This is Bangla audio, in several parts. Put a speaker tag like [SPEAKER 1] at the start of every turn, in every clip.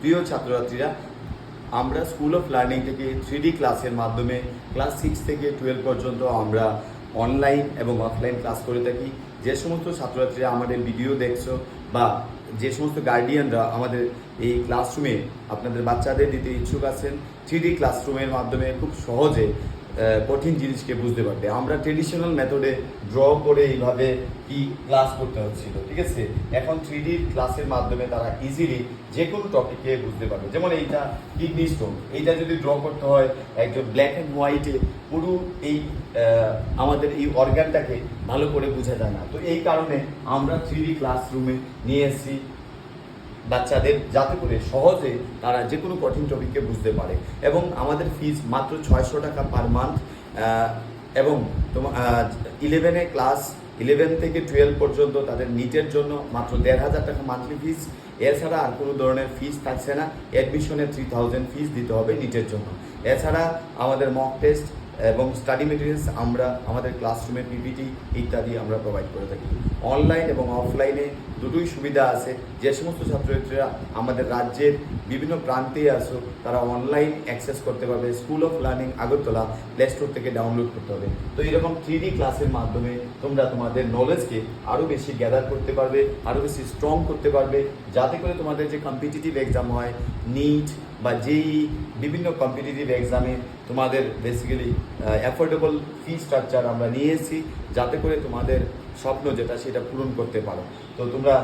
[SPEAKER 1] প্রিয় ছাত্রছাত্রীরা, আমরা স্কুল অফ লার্নিং থেকে 3D ক্লাসের মাধ্যমে ক্লাস 6 থেকে 12 পর্যন্ত আমরা অনলাইন এবং অফলাইন ক্লাস করে থাকি। যে সমস্ত ছাত্রছাত্রীরা আমাদের ভিডিও দেখছো বা যে সমস্ত গার্ডিয়ানরা আমাদের এই ক্লাসরুমে আপনাদের বাচ্চাদের দিতে ইচ্ছুক আছেন, 3D ক্লাসরুমের মাধ্যমে খুব সহজে কঠিন জিনিসকে বুঝতে পারবে। আমরা ট্রেডিশনাল মেথডে ড্র করে এইভাবে কি ক্লাস করতে হচ্ছিল, ঠিক আছে। এখন 3D ক্লাসের মাধ্যমে তারা ইজিলি যে কোনো টপিকে বুঝতে পারবে। যেমন এইটা কিডনি স্টোন, এইটা যদি ড্র করতে হয় একজন ব্ল্যাক অ্যান্ড হোয়াইটে পুরো এই আমাদের এই অর্গানটাকে ভালো করে বোঝা যায় না। তো এই কারণে আমরা 3D ক্লাসরুমে নিয়ে এসেছি বাচ্চাদের, যাতে করে সহজে তারা যে কোনো কঠিন টপিককে বুঝতে পারে। এবং আমাদের ফিস মাত্র 600 টাকা পার মান্থ, এবং তোমার 11 থেকে 12 পর্যন্ত তাদের নিটের জন্য মাত্র 1500 টাকা মান্থলি ফিস। এছাড়া আর কোনো ধরনের ফিস থাকছে না। অ্যাডমিশনে 3000 ফিস দিতে হবে নিটের জন্য। এছাড়া আমাদের মক টেস্ট এবং স্টাডি মেটেরিয়ালস আমরা আমাদের ক্লাসরুমে পিপিটি ইত্যাদি আমরা প্রোভাইড করে থাকি। অনলাইন এবং অফলাইনে দুটোই সুবিধা আছে। যে সমস্ত ছাত্রছাত্রীরা আমাদের রাজ্যের বিভিন্ন প্রান্তে আসো, তারা অনলাইন অ্যাক্সেস করতে পারবে। School of learning Agartala play store থেকে ডাউনলোড করতে হবে। তো এরকম 3D ক্লাসের মাধ্যমে তোমরা তোমাদের নলেজকে আরও বেশি গ্যাদার করতে পারবে, আরও বেশি স্ট্রং করতে পারবে, যাতে করে তোমাদের যে কম্পিটিটিভ এক্সাম হয়, নিট বা যেই বিভিন্ন কম্পিটিটিভ এক্সামে তোমাদের বেসিক্যালি অ্যাফোর্ডেবল ফি স্ট্রাকচার আমরা নিয়ে এসেছি, যাতে করে তোমাদের স্বপ্ন যেটা সেটা পূরণ করতে পারো। তো তোমরা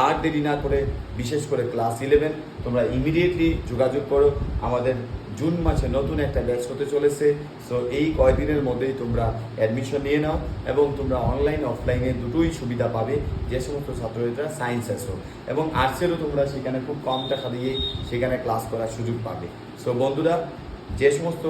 [SPEAKER 1] আর দেরি না করে, বিশেষ করে ক্লাস 11 তোমরা ইমিডিয়েটলি যোগাযোগ করো। আমাদের জুন মাসে নতুন একটা ব্যাচ হতে চলেছে। সো এই কয়েকদিনের মধ্যেই তোমরা অ্যাডমিশন নিয়ে নাও এবং তোমরা অনলাইন অফলাইনে দুটোই সুবিধা পাবে। যে সমস্ত ছাত্রছাত্রীরা সায়েন্স আসো এবং আর্টসেরও তোমরা সেখানে খুব কম টাকা দিয়ে সেখানে ক্লাস করার সুযোগ পাবে। সো বন্ধুরা, যে সমস্ত